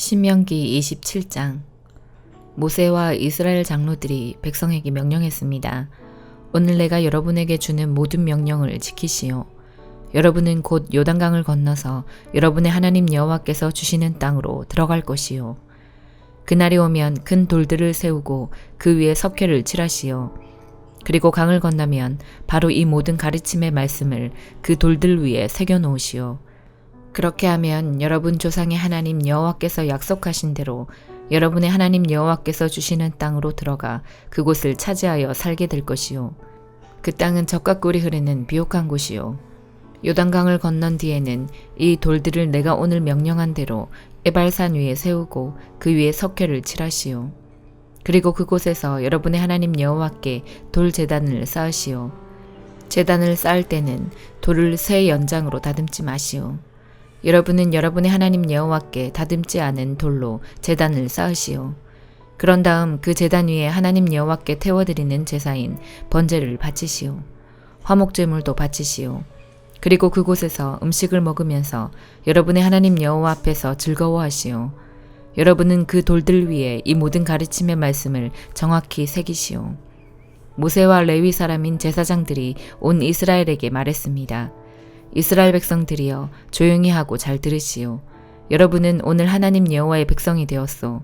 신명기 27장. 모세와 이스라엘 장로들이 백성에게 명령했습니다. 오늘 내가 여러분에게 주는 모든 명령을 지키시오. 여러분은 곧 요단강을 건너서 여러분의 하나님 여호와께서 주시는 땅으로 들어갈 것이요. 그날이 오면 큰 돌들을 세우고 그 위에 석회를 칠하시오. 그리고 강을 건너면 바로 이 모든 가르침의 말씀을 그 돌들 위에 새겨 놓으시오. 그렇게 하면 여러분 조상의 하나님 여호와께서 약속하신 대로 여러분의 하나님 여호와께서 주시는 땅으로 들어가 그곳을 차지하여 살게 될 것이요. 그 땅은 젖과 꿀이 흐르는 비옥한 곳이요. 요단강을 건넌 뒤에는 이 돌들을 내가 오늘 명령한 대로 에발산 위에 세우고 그 위에 석회를 칠하시오. 그리고 그곳에서 여러분의 하나님 여호와께 돌 제단을 쌓으시오. 제단을 쌓을 때는 돌을 새 연장으로 다듬지 마시오. 여러분은 여러분의 하나님 여호와께 다듬지 않은 돌로 제단을 쌓으시오. 그런 다음 그 제단 위에 하나님 여호와께 태워드리는 제사인 번제를 바치시오. 화목제물도 바치시오. 그리고 그곳에서 음식을 먹으면서 여러분의 하나님 여호와 앞에서 즐거워하시오. 여러분은 그 돌들 위에 이 모든 가르침의 말씀을 정확히 새기시오. 모세와 레위 사람인 제사장들이 온 이스라엘에게 말했습니다. 이스라엘 백성들이여 조용히 하고 잘 들으시오. 여러분은 오늘 하나님 여호와의 백성이 되었소.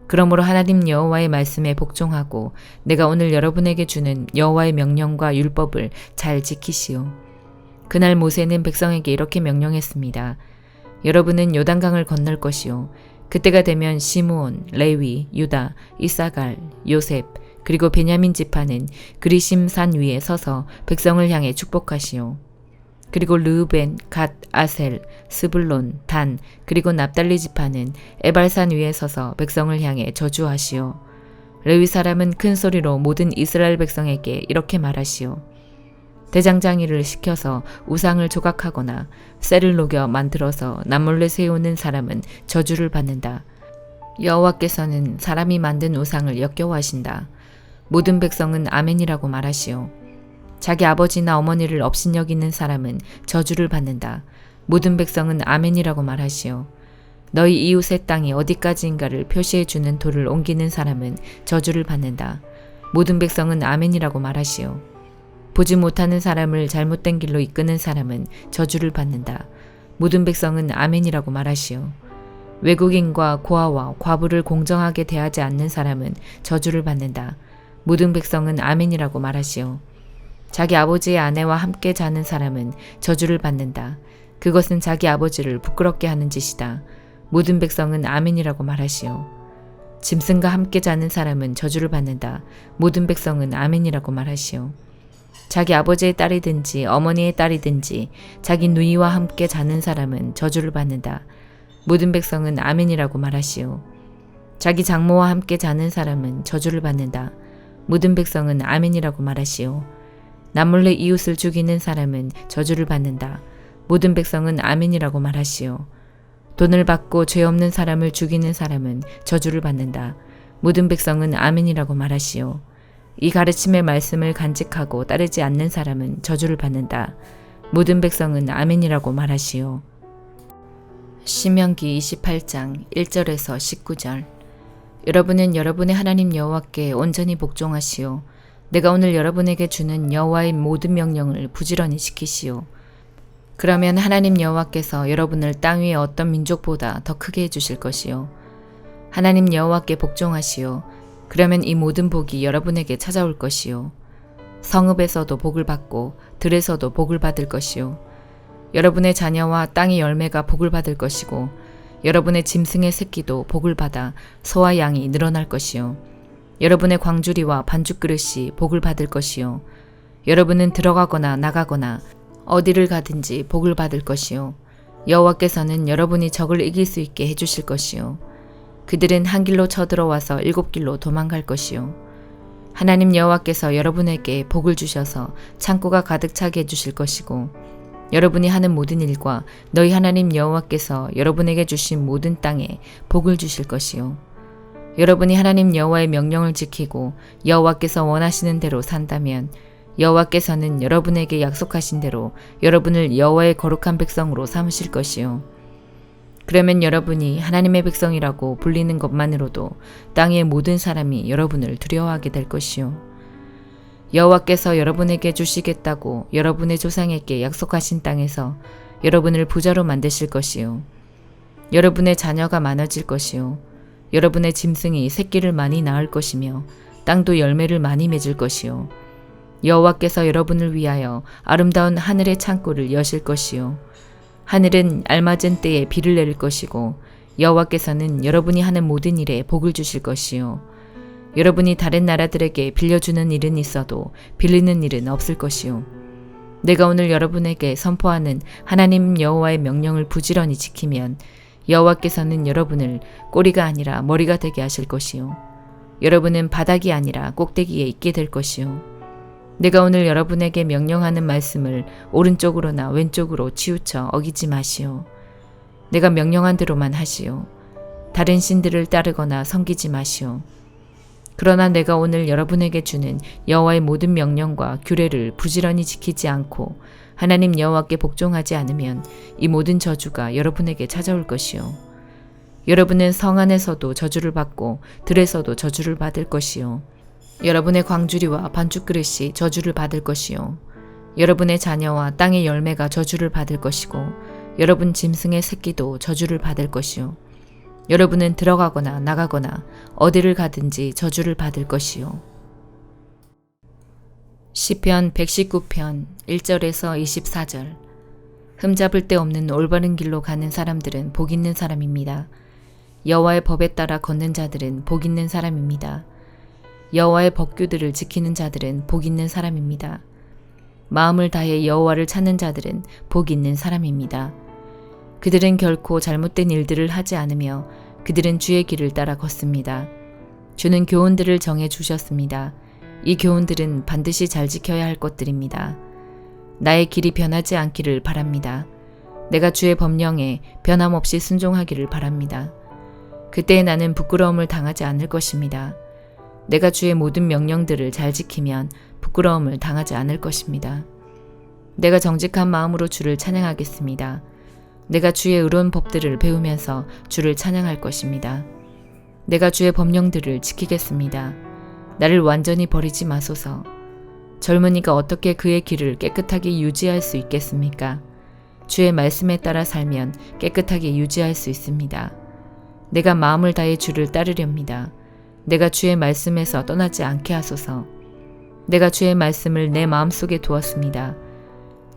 그러므로 하나님 여호와의 말씀에 복종하고 내가 오늘 여러분에게 주는 여호와의 명령과 율법을 잘 지키시오. 그날 모세는 백성에게 이렇게 명령했습니다. 여러분은 요단강을 건널 것이요. 그때가 되면 시므온, 레위, 유다, 이사갈, 요셉 그리고 베냐민 지파는 그리심 산 위에 서서 백성을 향해 축복하시오. 그리고 르우벤, 갓, 아셀, 스불론, 단, 그리고 납달리 지파는 에발산 위에 서서 백성을 향해 저주하시오. 레위 사람은 큰 소리로 모든 이스라엘 백성에게 이렇게 말하시오. 대장장이를 시켜서 우상을 조각하거나 쇠를 녹여 만들어서 남몰래 세우는 사람은 저주를 받는다. 여호와께서는 사람이 만든 우상을 역겨워하신다. 모든 백성은 아멘이라고 말하시오. 자기 아버지나 어머니를 업신여기는 사람은 저주를 받는다. 모든 백성은 아멘이라고 말하시오. 너희 이웃의 땅이 어디까지인가를 표시해주는 돌을 옮기는 사람은 저주를 받는다. 모든 백성은 아멘이라고 말하시오. 보지 못하는 사람을 잘못된 길로 이끄는 사람은 저주를 받는다. 모든 백성은 아멘이라고 말하시오. 외국인과 고아와 과부를 공정하게 대하지 않는 사람은 저주를 받는다. 모든 백성은 아멘이라고 말하시오. 자기 아버지의 아내와 함께 자는 사람은 저주를 받는다. 그것은 자기 아버지를 부끄럽게 하는 짓이다. 모든 백성은 아멘이라고 말하시오. 짐승과 함께 자는 사람은 저주를 받는다. 모든 백성은 아멘이라고 말하시오. 자기 아버지의 딸이든지 어머니의 딸이든지 자기 누이와 함께 자는 사람은 저주를 받는다. 모든 백성은 아멘이라고 말하시오. 자기 장모와 함께 자는 사람은 저주를 받는다. 모든 백성은 아멘이라고 말하시오. 남몰래 이웃을 죽이는 사람은 저주를 받는다. 모든 백성은 아멘이라고 말하시오. 돈을 받고 죄 없는 사람을 죽이는 사람은 저주를 받는다. 모든 백성은 아멘이라고 말하시오. 이 가르침의 말씀을 간직하고 따르지 않는 사람은 저주를 받는다. 모든 백성은 아멘이라고 말하시오. 신명기 28장 1절에서 19절. 여러분은 여러분의 하나님 여호와께 온전히 복종하시오. 내가 오늘 여러분에게 주는 여호와의 모든 명령을 부지런히 지키시오. 그러면 하나님 여호와께서 여러분을 땅 위의 어떤 민족보다 더 크게 해주실 것이요. 하나님 여호와께 복종하시오. 그러면 이 모든 복이 여러분에게 찾아올 것이요. 성읍에서도 복을 받고 들에서도 복을 받을 것이요. 여러분의 자녀와 땅의 열매가 복을 받을 것이고 여러분의 짐승의 새끼도 복을 받아 소와 양이 늘어날 것이요. 여러분의 광주리와 반죽그릇이 복을 받을 것이요. 여러분은 들어가거나 나가거나 어디를 가든지 복을 받을 것이요. 여호와께서는 여러분이 적을 이길 수 있게 해주실 것이요. 그들은 한 길로 쳐들어와서 7길로 도망갈 것이요. 하나님 여호와께서 여러분에게 복을 주셔서 창고가 가득 차게 해주실 것이고 여러분이 하는 모든 일과 너희 하나님 여호와께서 여러분에게 주신 모든 땅에 복을 주실 것이요. 여러분이 하나님 여호와의 명령을 지키고 여호와께서 원하시는 대로 산다면 여호와께서는 여러분에게 약속하신 대로 여러분을 여호와의 거룩한 백성으로 삼으실 것이요. 그러면 여러분이 하나님의 백성이라고 불리는 것만으로도 땅의 모든 사람이 여러분을 두려워하게 될 것이요. 여호와께서 여러분에게 주시겠다고 여러분의 조상에게 약속하신 땅에서 여러분을 부자로 만드실 것이요. 여러분의 자녀가 많아질 것이요. 여러분의 짐승이 새끼를 많이 낳을 것이며 땅도 열매를 많이 맺을 것이요. 여호와께서 여러분을 위하여 아름다운 하늘의 창고를 여실 것이요. 하늘은 알맞은 때에 비를 내릴 것이고 여호와께서는 여러분이 하는 모든 일에 복을 주실 것이요. 여러분이 다른 나라들에게 빌려주는 일은 있어도 빌리는 일은 없을 것이요. 내가 오늘 여러분에게 선포하는 하나님 여호와의 명령을 부지런히 지키면 여호와께서는 여러분을 꼬리가 아니라 머리가 되게 하실 것이요. 여러분은 바닥이 아니라 꼭대기에 있게 될 것이요. 내가 오늘 여러분에게 명령하는 말씀을 오른쪽으로나 왼쪽으로 치우쳐 어기지 마시오. 내가 명령한 대로만 하시오. 다른 신들을 따르거나 섬기지 마시오. 그러나 내가 오늘 여러분에게 주는 여호와의 모든 명령과 규례를 부지런히 지키지 않고 하나님 여호와께 복종하지 않으면 이 모든 저주가 여러분에게 찾아올 것이요. 여러분은 성 안에서도 저주를 받고 들에서도 저주를 받을 것이요. 여러분의 광주리와 반죽그릇이 저주를 받을 것이요. 여러분의 자녀와 땅의 열매가 저주를 받을 것이고 여러분 짐승의 새끼도 저주를 받을 것이요. 여러분은 들어가거나 나가거나 어디를 가든지 저주를 받을 것이요. 시편 119편 1절에서 24절. 흠잡을 데 없는 올바른 길로 가는 사람들은 복 있는 사람입니다. 여호와의 법에 따라 걷는 자들은 복 있는 사람입니다. 여호와의 법규들을 지키는 자들은 복 있는 사람입니다. 마음을 다해 여호와를 찾는 자들은 복 있는 사람입니다. 그들은 결코 잘못된 일들을 하지 않으며 그들은 주의 길을 따라 걷습니다. 주는 교훈들을 정해 주셨습니다. 이 교훈들은 반드시 잘 지켜야 할 것들입니다. 나의 길이 변하지 않기를 바랍니다. 내가 주의 법령에 변함없이 순종하기를 바랍니다. 그때 나는 부끄러움을 당하지 않을 것입니다. 내가 주의 모든 명령들을 잘 지키면 부끄러움을 당하지 않을 것입니다. 내가 정직한 마음으로 주를 찬양하겠습니다. 내가 주의 의로운 법들을 배우면서 주를 찬양할 것입니다. 내가 주의 법령들을 지키겠습니다. 나를 완전히 버리지 마소서. 젊은이가 어떻게 그의 길을 깨끗하게 유지할 수 있겠습니까? 주의 말씀에 따라 살면 깨끗하게 유지할 수 있습니다. 내가 마음을 다해 주를 따르렵니다. 내가 주의 말씀에서 떠나지 않게 하소서. 내가 주의 말씀을 내 마음속에 두었습니다.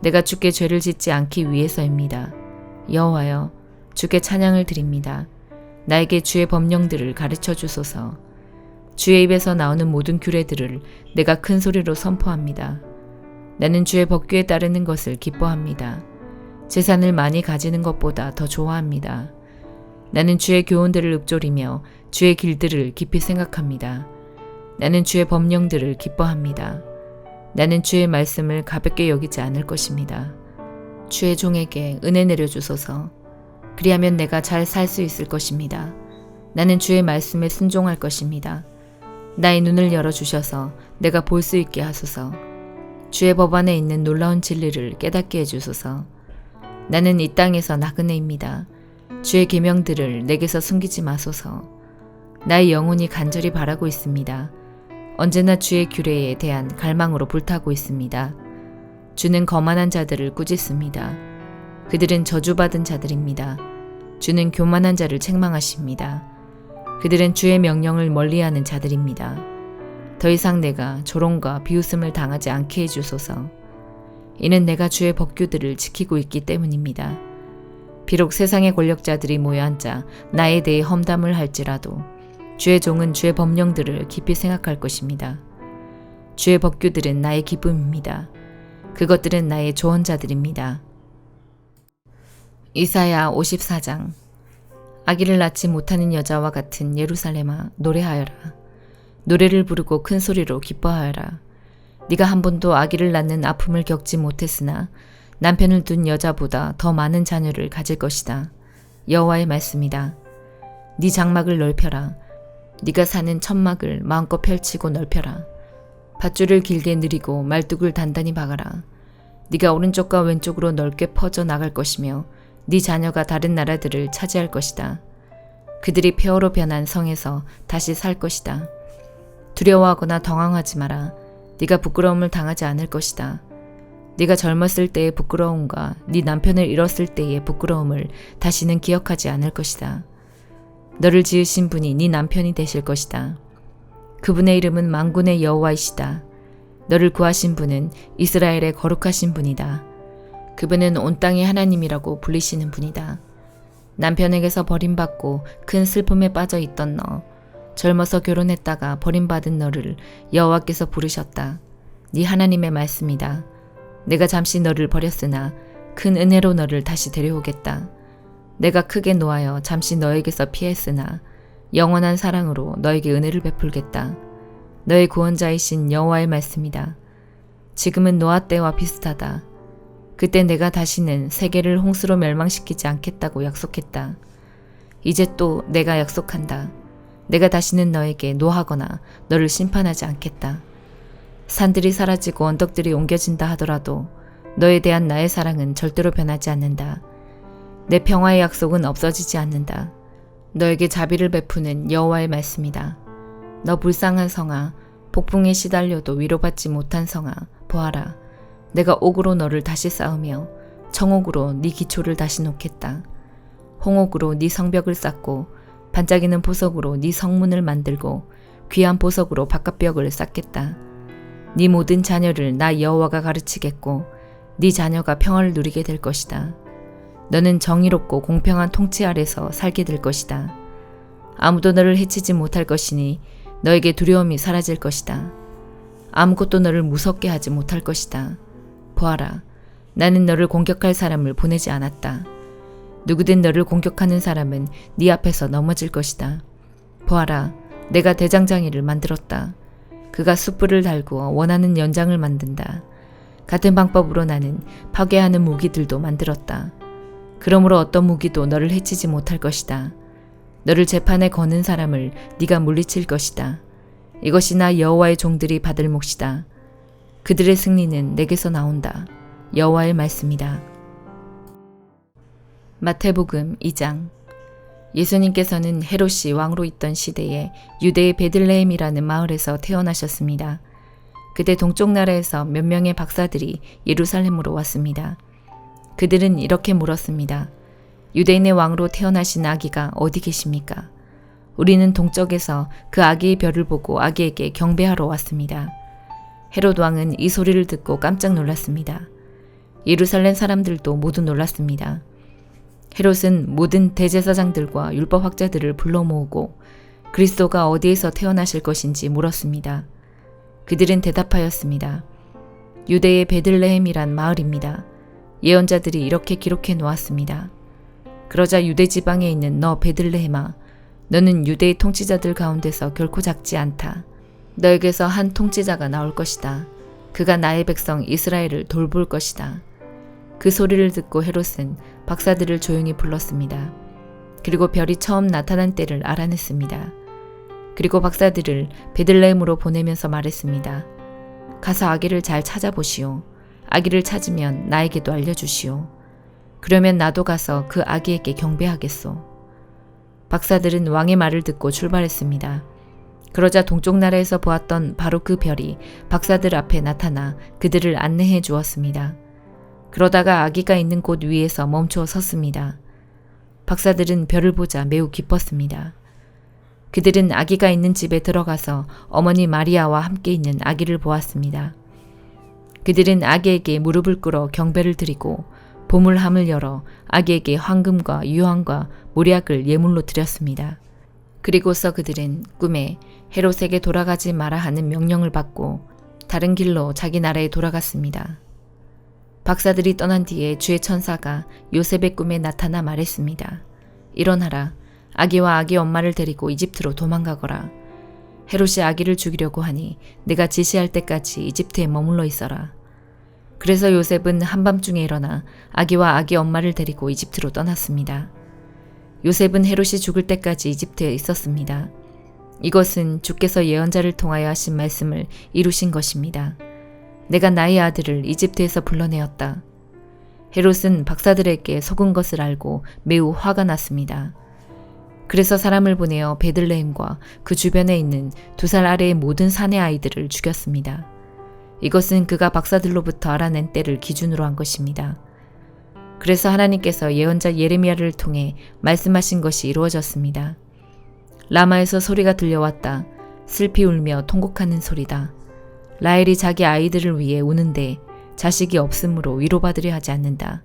내가 주께 죄를 짓지 않기 위해서입니다. 여호와여, 주께 찬양을 드립니다. 나에게 주의 법령들을 가르쳐 주소서. 주의 입에서 나오는 모든 규례들을 내가 큰 소리로 선포합니다. 나는 주의 법규에 따르는 것을 기뻐합니다. 재산을 많이 가지는 것보다 더 좋아합니다. 나는 주의 교훈들을 읊조리며 주의 길들을 깊이 생각합니다. 나는 주의 법령들을 기뻐합니다. 나는 주의 말씀을 가볍게 여기지 않을 것입니다. 주의 종에게 은혜 내려주소서. 그리하면 내가 잘 살 수 있을 것입니다. 나는 주의 말씀에 순종할 것입니다. 나의 눈을 열어주셔서 내가 볼 수 있게 하소서. 주의 법 안에 있는 놀라운 진리를 깨닫게 해주소서. 나는 이 땅에서 나그네입니다. 주의 계명들을 내게서 숨기지 마소서. 나의 영혼이 간절히 바라고 있습니다. 언제나 주의 규례에 대한 갈망으로 불타고 있습니다. 주는 거만한 자들을 꾸짖습니다. 그들은 저주받은 자들입니다. 주는 교만한 자를 책망하십니다. 그들은 주의 명령을 멀리하는 자들입니다. 더 이상 내가 조롱과 비웃음을 당하지 않게 해주소서. 이는 내가 주의 법규들을 지키고 있기 때문입니다. 비록 세상의 권력자들이 모여 앉아 나에 대해 험담을 할지라도 주의 종은 주의 법령들을 깊이 생각할 것입니다. 주의 법규들은 나의 기쁨입니다. 그것들은 나의 조언자들입니다. 이사야 54장. 아기를 낳지 못하는 여자와 같은 예루살렘아, 노래하여라. 노래를 부르고 큰 소리로 기뻐하여라. 네가 한 번도 아기를 낳는 아픔을 겪지 못했으나 남편을 둔 여자보다 더 많은 자녀를 가질 것이다. 여호와의 말씀이다. 네 장막을 넓혀라. 네가 사는 천막을 마음껏 펼치고 넓혀라. 밧줄을 길게 늘이고 말뚝을 단단히 박아라. 네가 오른쪽과 왼쪽으로 넓게 퍼져 나갈 것이며 네 자녀가 다른 나라들을 차지할 것이다. 그들이 폐허로 변한 성에서 다시 살 것이다. 두려워하거나 당황하지 마라. 네가 부끄러움을 당하지 않을 것이다. 네가 젊었을 때의 부끄러움과 네 남편을 잃었을 때의 부끄러움을 다시는 기억하지 않을 것이다. 너를 지으신 분이 네 남편이 되실 것이다. 그분의 이름은 만군의 여호와이시다. 너를 구하신 분은 이스라엘의 거룩하신 분이다. 그분은 온 땅의 하나님이라고 불리시는 분이다. 남편에게서 버림받고 큰 슬픔에 빠져 있던 너, 젊어서 결혼했다가 버림받은 너를 여호와께서 부르셨다. 네 하나님의 말씀이다. 내가 잠시 너를 버렸으나 큰 은혜로 너를 다시 데려오겠다. 내가 크게 노하여 잠시 너에게서 피했으나 영원한 사랑으로 너에게 은혜를 베풀겠다. 너의 구원자이신 여호와의 말씀이다. 지금은 노아 때와 비슷하다. 그때 내가 다시는 세계를 홍수로 멸망시키지 않겠다고 약속했다. 이제 또 내가 약속한다. 내가 다시는 너에게 노하거나 너를 심판하지 않겠다. 산들이 사라지고 언덕들이 옮겨진다 하더라도 너에 대한 나의 사랑은 절대로 변하지 않는다. 내 평화의 약속은 없어지지 않는다. 너에게 자비를 베푸는 여호와의 말씀이다. 너 불쌍한 성아, 폭풍에 시달려도 위로받지 못한 성아, 보아라. 내가 옥으로 너를 다시 쌓으며 청옥으로 네 기초를 다시 놓겠다. 홍옥으로 네 성벽을 쌓고 반짝이는 보석으로 네 성문을 만들고 귀한 보석으로 바깥벽을 쌓겠다. 네 모든 자녀를 나 여호와가 가르치겠고 네 자녀가 평화를 누리게 될 것이다. 너는 정의롭고 공평한 통치 아래서 살게 될 것이다. 아무도 너를 해치지 못할 것이니 너에게 두려움이 사라질 것이다. 아무것도 너를 무섭게 하지 못할 것이다. 보아라, 나는 너를 공격할 사람을 보내지 않았다. 누구든 너를 공격하는 사람은 네 앞에서 넘어질 것이다. 보아라, 내가 대장장이를 만들었다. 그가 숯불을 달구어 원하는 연장을 만든다. 같은 방법으로 나는 파괴하는 무기들도 만들었다. 그러므로 어떤 무기도 너를 해치지 못할 것이다. 너를 재판에 거는 사람을 네가 물리칠 것이다. 이것이 나 여호와의 종들이 받을 몫이다. 그들의 승리는 내게서 나온다. 여호와의 말씀이다. 마태복음 2장. 예수님께서는 헤롯이 왕으로 있던 시대에 유대의 베들레헴이라는 마을에서 태어나셨습니다. 그때 동쪽 나라에서 몇 명의 박사들이 예루살렘으로 왔습니다. 그들은 이렇게 물었습니다. 유대인의 왕으로 태어나신 아기가 어디 계십니까? 우리는 동쪽에서 그 아기의 별을 보고 아기에게 경배하러 왔습니다. 헤롯 왕은 이 소리를 듣고 깜짝 놀랐습니다. 예루살렘 사람들도 모두 놀랐습니다. 헤롯은 모든 대제사장들과 율법학자들을 불러 모으고 그리스도가 어디에서 태어나실 것인지 물었습니다. 그들은 대답하였습니다. 유대의 베들레헴이란 마을입니다. 예언자들이 이렇게 기록해 놓았습니다. 그러자 유대 지방에 있는 너 베들레헴아, 너는 유대의 통치자들 가운데서 결코 작지 않다. 너에게서 한 통치자가 나올 것이다. 그가 나의 백성 이스라엘을 돌볼 것이다. 그 소리를 듣고 헤롯은 박사들을 조용히 불렀습니다. 그리고 별이 처음 나타난 때를 알아냈습니다. 그리고 박사들을 베들레헴으로 보내면서 말했습니다. 가서 아기를 잘 찾아보시오. 아기를 찾으면 나에게도 알려주시오. 그러면 나도 가서 그 아기에게 경배하겠소. 박사들은 왕의 말을 듣고 출발했습니다. 그러자 동쪽 나라에서 보았던 바로 그 별이 박사들 앞에 나타나 그들을 안내해 주었습니다. 그러다가 아기가 있는 곳 위에서 멈춰 섰습니다. 박사들은 별을 보자 매우 기뻤습니다. 그들은 아기가 있는 집에 들어가서 어머니 마리아와 함께 있는 아기를 보았습니다. 그들은 아기에게 무릎을 꿇어 경배를 드리고 보물함을 열어 아기에게 황금과 유황과 모략을 예물로 드렸습니다. 그리고서 그들은 꿈에 헤롯에게 돌아가지 마라 하는 명령을 받고 다른 길로 자기 나라에 돌아갔습니다. 박사들이 떠난 뒤에 주의 천사가 요셉의 꿈에 나타나 말했습니다. 일어나라. 아기와 아기 엄마를 데리고 이집트로 도망가거라. 헤롯이 아기를 죽이려고 하니 내가 지시할 때까지 이집트에 머물러 있어라. 그래서 요셉은 한밤중에 일어나 아기와 아기 엄마를 데리고 이집트로 떠났습니다. 요셉은 헤롯이 죽을 때까지 이집트에 있었습니다. 이것은 주께서 예언자를 통하여 하신 말씀을 이루신 것입니다. 내가 나의 아들을 이집트에서 불러내었다. 헤롯은 박사들에게 속은 것을 알고 매우 화가 났습니다. 그래서 사람을 보내어 베들레헴과 그 주변에 있는 2살 아래의 모든 사내 아이들을 죽였습니다. 이것은 그가 박사들로부터 알아낸 때를 기준으로 한 것입니다. 그래서 하나님께서 예언자 예레미야를 통해 말씀하신 것이 이루어졌습니다. 라마에서 소리가 들려왔다. 슬피 울며 통곡하는 소리다. 라헬이 자기 아이들을 위해 우는데 자식이 없으므로 위로받으려 하지 않는다.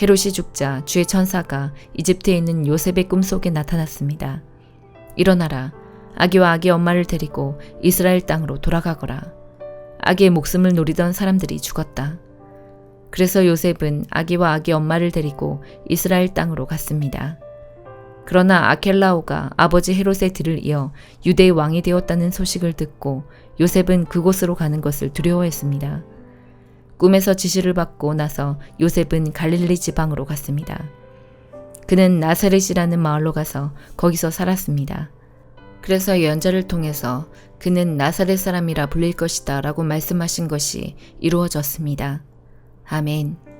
헤롯이 죽자 주의 천사가 이집트에 있는 요셉의 꿈속에 나타났습니다. 일어나라. 아기와 아기 엄마를 데리고 이스라엘 땅으로 돌아가거라. 아기의 목숨을 노리던 사람들이 죽었다. 그래서 요셉은 아기와 아기 엄마를 데리고 이스라엘 땅으로 갔습니다. 그러나 아켈라오가 아버지 헤롯의 뒤를 이어 유대의 왕이 되었다는 소식을 듣고 요셉은 그곳으로 가는 것을 두려워했습니다. 꿈에서 지시를 받고 나서 요셉은 갈릴리 지방으로 갔습니다. 그는 나사렛이라는 마을로 가서 거기서 살았습니다. 그래서 예언자를 통해서 그는 나사렛 사람이라 불릴 것이다 라고 말씀하신 것이 이루어졌습니다. 아멘.